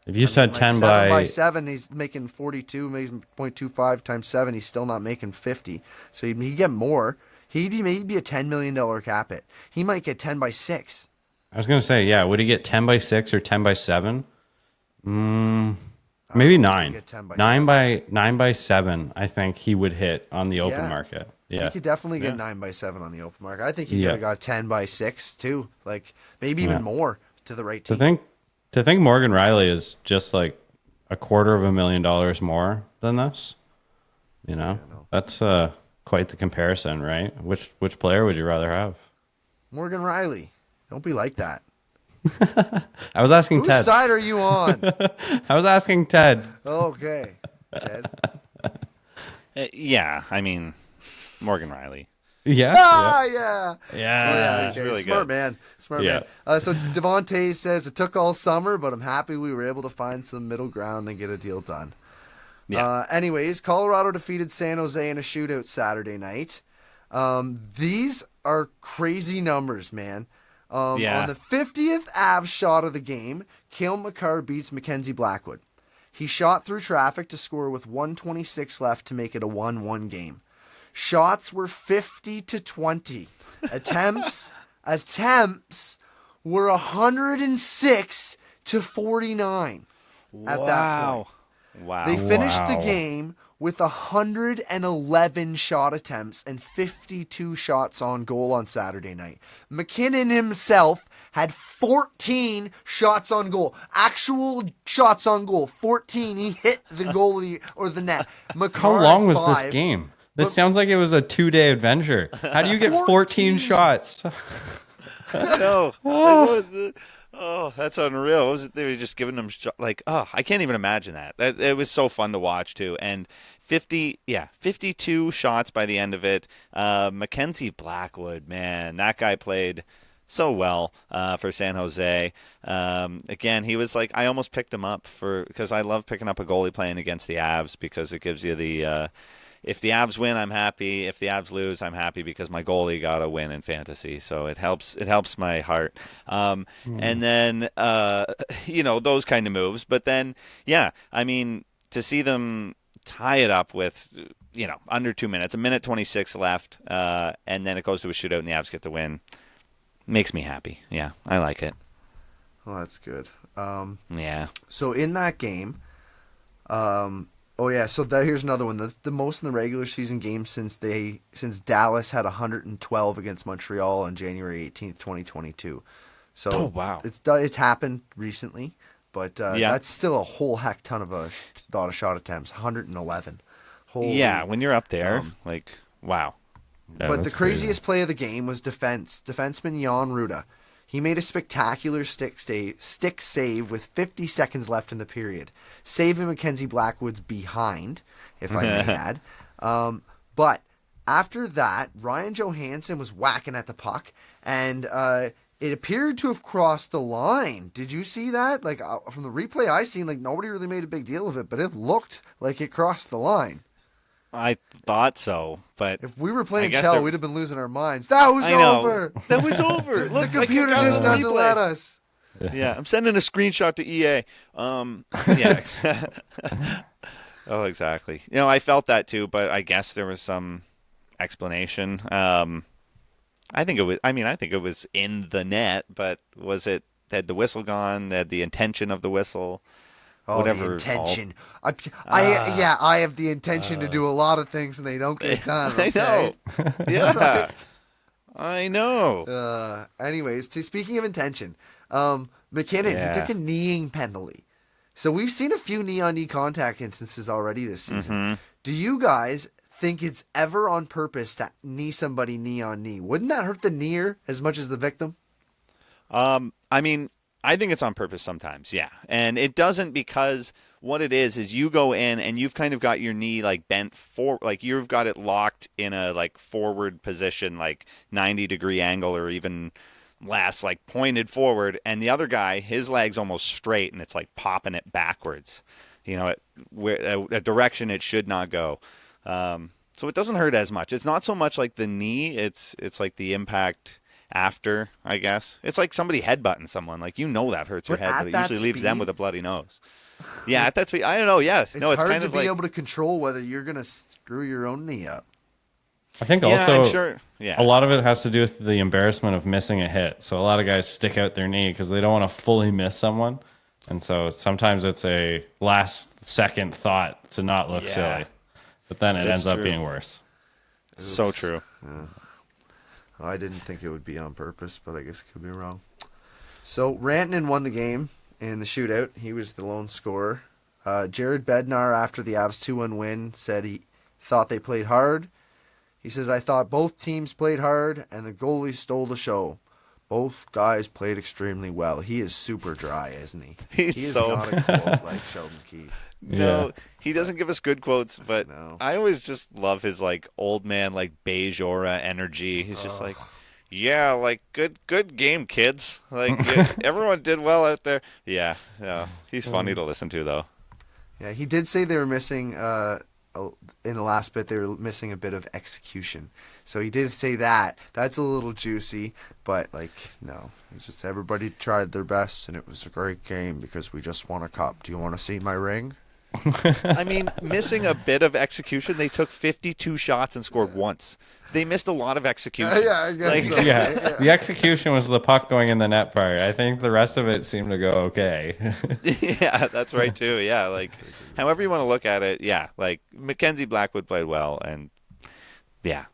If you I said mean, 10 7 by by 7, he's making 42, making 0.25 times 7, he's still not making 50. So he'd get more. He'd be a $10 million cap hit. He might get 10 by 6. I was gonna say, yeah. Would he get 10 by 6 or 10 by 7? Maybe 9. Get 10 by 9 7. by 9 by 7. I think he would hit on the open market. Yeah, He could definitely get 9 by 7 on the open market. I think he could have got 10 by 6 too. Like maybe even more to the right team. To think Morgan Riley is just like $250,000 more than this, that's quite the comparison, right? Which player would you rather have? Morgan Riley. Don't be like that. I was asking Whose Ted. side are you on? I was asking Ted. Okay, Ted. Yeah, I mean, Morgan Riley. Yeah. Yeah. Yeah. Oh, yeah, He's okay. really Smart good. man. Smart Yeah. man. So Devontae says it took all summer, but I'm happy we were able to find some middle ground and get a deal done. Yeah. Anyways, Colorado defeated San Jose in a shootout Saturday night. These are crazy numbers, man. On the 50th Avs shot of the game, Cale Makar beats Mackenzie Blackwood. He shot through traffic to score with 1:26 left to make it a 1-1 game. Shots were 50-20. Attempts were 106-49 at that point. Wow. They finished the game with 111 shot attempts and 52 shots on goal on Saturday night. McKinnon himself had 14 shots on goal. Actual shots on goal. 14. He hit the goalie or the net. How long was this game? This sounds like it was a 2-day adventure. How do you get 14 shots? No. Oh, that's unreal. They were just giving them I can't even imagine that. It was so fun to watch too. And 52 shots by the end of it. Mackenzie Blackwood, man, that guy played so well for San Jose. Again, he was I almost picked him up because I love picking up a goalie playing against the Avs because it gives you the. If the Avs win, I'm happy. If the Avs lose, I'm happy because my goalie got a win in fantasy. So it helps my heart. And then those kind of moves. But then, I mean, to see them tie it up with under 2 minutes, 1:26 left, and then it goes to a shootout and the Avs get the win, makes me happy. Yeah, I like it. Oh, that's good. Yeah. So in that game, here's another one. The most in the regular season game since Dallas had 112 against Montreal on January 18th, 2022. So wow. It's happened recently, but that's still a whole heck ton of a lot of shot attempts. 111. Holy, yeah, when you're up there, wow. But the craziest play of the game was defenseman Jan Ruda. He made a spectacular stick save with 50 seconds left in the period, saving Mackenzie Blackwood's behind, if I may add. But after that, Ryan Johansson was whacking at the puck, and it appeared to have crossed the line. Did you see that? From the replay I seen, nobody really made a big deal of it, but it looked like it crossed the line. I thought so, but if we were playing Chell, we'd have been losing our minds. That was over. That was over. The computer just doesn't let us. Yeah, I'm sending a screenshot to EA. Yeah. Oh, exactly. I felt that too, but I guess there was some explanation. I think it was in the net, but had the whistle gone? Had the intention of the whistle? Oh, whatever. the intention. I have the intention to do a lot of things and they don't get done. Okay? I know. Yeah. I know. Anyways, speaking of intention, McKinnon, he took a kneeing penalty. So we've seen a few knee-on-knee contact instances already this season. Mm-hmm. Do you guys think it's ever on purpose to knee somebody knee-on-knee? Wouldn't that hurt the kneer as much as the victim? I think it's on purpose sometimes, yeah. And it doesn't because what it is you go in and you've kind of got your knee bent forward, you've got it locked in a forward position, 90-degree angle or even less, pointed forward, and the other guy, his leg's almost straight and it's popping it backwards, a direction it should not go. So it doesn't hurt as much. It's not so much the knee, it's the impact after, I guess. It's like somebody headbutting someone. Like, that hurts your But head, at but it that usually leaves them speed? with a bloody nose. Yeah, at that speed. I don't know. Yeah. It's No, it's hard kind to of be like, able to control whether you're going to screw your own knee up. I think yeah, also I'm sure. Yeah. a lot of it has to do with the embarrassment of missing a hit. So a lot of guys stick out their knee because they don't want to fully miss someone. And so sometimes it's a last second thought to not look silly. But then it ends up being worse. So true. I didn't think it would be on purpose, but I guess it could be wrong. So Rantanen won the game in the shootout. He was the lone scorer. Jared Bednar, after the Avs 2-1 win, said he thought they played hard. He says, I thought both teams played hard, and the goalie stole the show. Both guys played extremely well. He is super dry, isn't he? He is so not a quote like Sheldon Keefe. No, he doesn't give us good quotes, but No. I always just love his like old man, like beige aura energy. He's just like, yeah, like good game, kids. Like everyone did well out there. Yeah, he's funny to listen to though. Yeah, he did say they were missing, in the last bit, they were missing a bit of execution. So he did say that. That's a little juicy, but, like, no. It's just everybody tried their best, and it was a great game because we just won a cup. Do you want to see my ring? I mean, missing a bit of execution, they took 52 shots and scored once. They missed a lot of execution. Yeah, I guess so. Yeah, the execution was the puck going in the net part. I think the rest of it seemed to go okay. Yeah, that's right too. Yeah, like however you want to look at it. Yeah, like Mackenzie Blackwood played well, and yeah,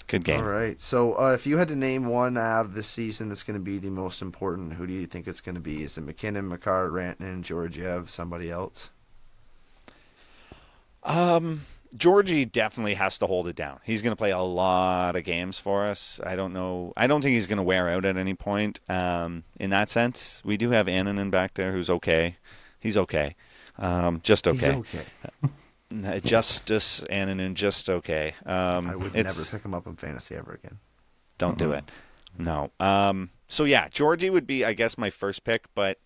good game. All right. So if you had to name one Av this season that's going to be the most important, who do you think it's going to be? Is it McKinnon, Makar, Rantanen, Georgiev, somebody else? Georgie definitely has to hold it down. He's going to play a lot of games for us. I don't know. I don't think he's going to wear out at any point. In that sense, we do have Annunen back there, who's okay. He's okay. Just okay. He's okay. Justice Annunen, just okay. I would never pick him up in fantasy ever again. Don't do it. No. So yeah, Georgie would be, I guess, my first pick, but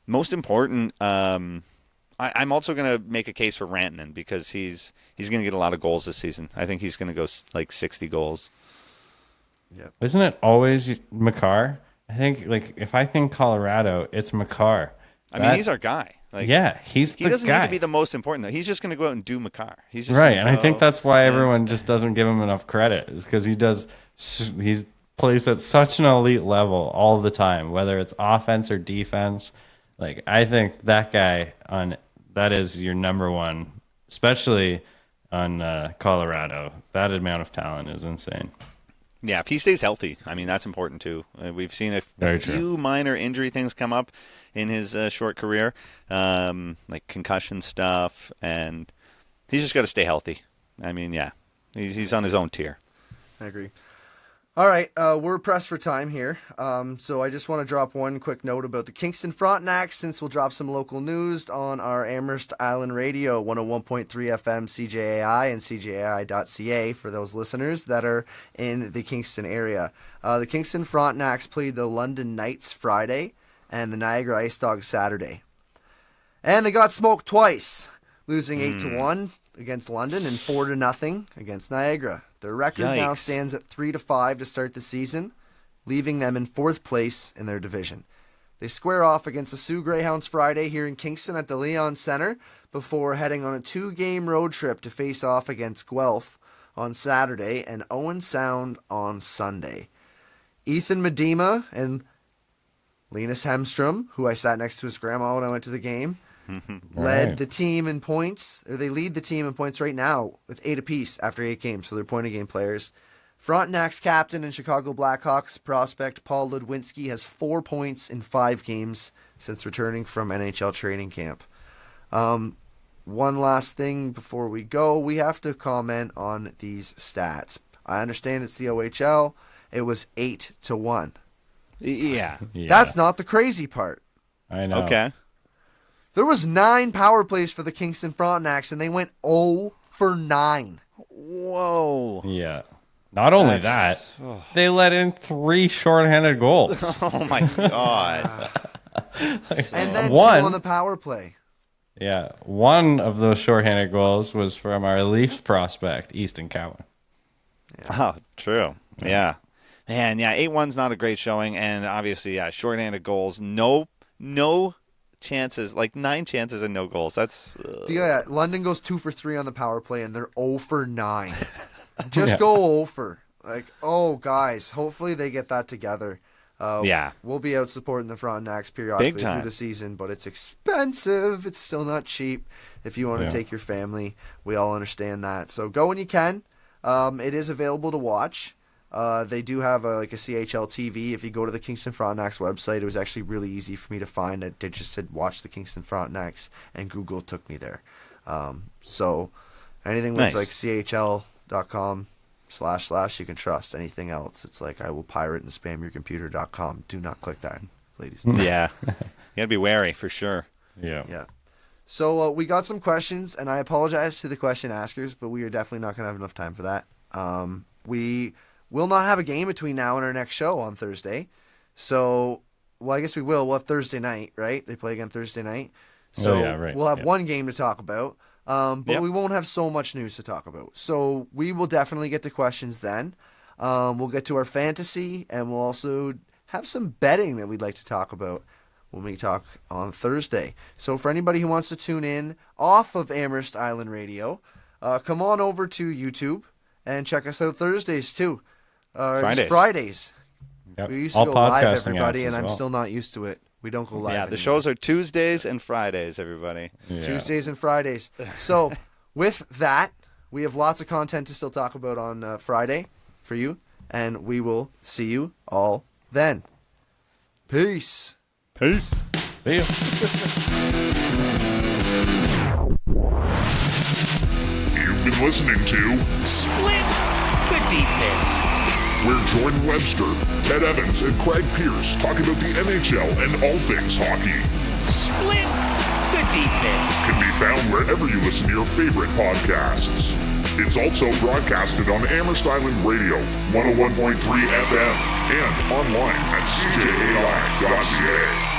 most important. I'm also going to make a case for Rantanen because he's going to get a lot of goals this season. I think he's going to go like 60 goals. Yep. Isn't it always Makar? I think like if I think Colorado, it's Makar. I mean, he's our guy. Like, yeah, he's the guy. He doesn't need to be the most important though. He's just going to go out and do Makar. He's just right, and I think that's why everyone just doesn't give him enough credit. Is because he plays at such an elite level all the time, whether it's offense or defense. Like I think that guy that is your number one, especially on Colorado. That amount of talent is insane. Yeah, if he stays healthy, I mean, that's important too. We've seen a few minor injury things come up in his short career, like concussion stuff, and he's just got to stay healthy. I mean, yeah, he's on his own tier. I agree. All right, we're pressed for time here, so I just want to drop one quick note about the Kingston Frontenacs, since we'll drop some local news on our Amherst Island Radio, 101.3 FM CJAI and CJAI.CA for those listeners that are in the Kingston area. The Kingston Frontenacs played the London Knights Friday and the Niagara Ice Dogs Saturday. And they got smoked twice, losing 8-1 against London and 4-0 against Niagara. Their record now stands at 3-5 to start the season, leaving them in 4th place in their division. They square off against the Sioux Greyhounds Friday here in Kingston at the Leon Center before heading on a 2-game road trip to face off against Guelph on Saturday and Owen Sound on Sunday. Ethan Medema and Linus Hemstrom, who I sat next to his grandma when I went to the game, led the team in points, or they lead the team in points right now with 8 apiece after 8 games, so they're point-a-game players. Frontenac's captain and Chicago Blackhawks prospect Paul Ludwinski has 4 points in 5 games since returning from NHL training camp. One last thing before we go, we have to comment on these stats. I understand it's the OHL. It was 8-1. Yeah. That's not the crazy part. I know. Okay. There was 9 power plays for the Kingston Frontenacs, and they went 0 for 9. Whoa. Yeah. Not only that, they let in 3 shorthanded goals. Oh, my God. And then 2 one on the power play. Yeah. One of those shorthanded goals was from our Leafs prospect, Easton Cowan. Oh, true. Yeah. Man, yeah, 8-1's not a great showing, and obviously, yeah, shorthanded goals. No chances, like 9 chances and no goals. That's Yeah, London goes 2 for 3 on the power play, and they're 0 for 9. Just go 0 for. Like, guys, hopefully they get that together. Yeah. We'll be out supporting the Frontenacs periodically Big time. through the season, but it's expensive. It's still not cheap. If you want to take your family, we all understand that. So go when you can. It is available to watch. They do have a CHL TV. If you go to the Kingston Frontenacs website, it was actually really easy for me to find. It just said watch the Kingston Frontenacs, and Google took me there. So anything with CHL.com / you can trust. Anything else, it's like I will pirate and spam your computer.com. Do not click that, ladies. Yeah. You got to be wary for sure. Yeah. So we got some questions, and I apologize to the question askers, but we are definitely not going to have enough time for that. We will not have a game between now and our next show on Thursday. So, I guess we will. We'll have Thursday night, right? They play again Thursday night. So we'll have one game to talk about, but we won't have so much news to talk about. So we will definitely get to questions then. We'll get to our fantasy, and we'll also have some betting that we'd like to talk about when we talk on Thursday. So for anybody who wants to tune in off of Amherst Island Radio, come on over to YouTube and check us out Thursdays too. Fridays. Yep. We used to All go live, podcasting everybody, apps and as I'm well. still not used to it. We don't go live Yeah, anymore. the shows are Tuesdays and Fridays, everybody. Yeah. Tuesdays and Fridays. So with that, we have lots of content to still talk about on Friday for you, and we will see you all then. Peace. Peace. See ya. You've been listening to Split the Defense. where Jordan Webster, Ted Evans, and Craig Pearce talk about the NHL and all things hockey. Split the Defense. Can be found wherever you listen to your favorite podcasts. It's also broadcasted on Amherst Island Radio, 101.3 FM, and online at CJAI.CA.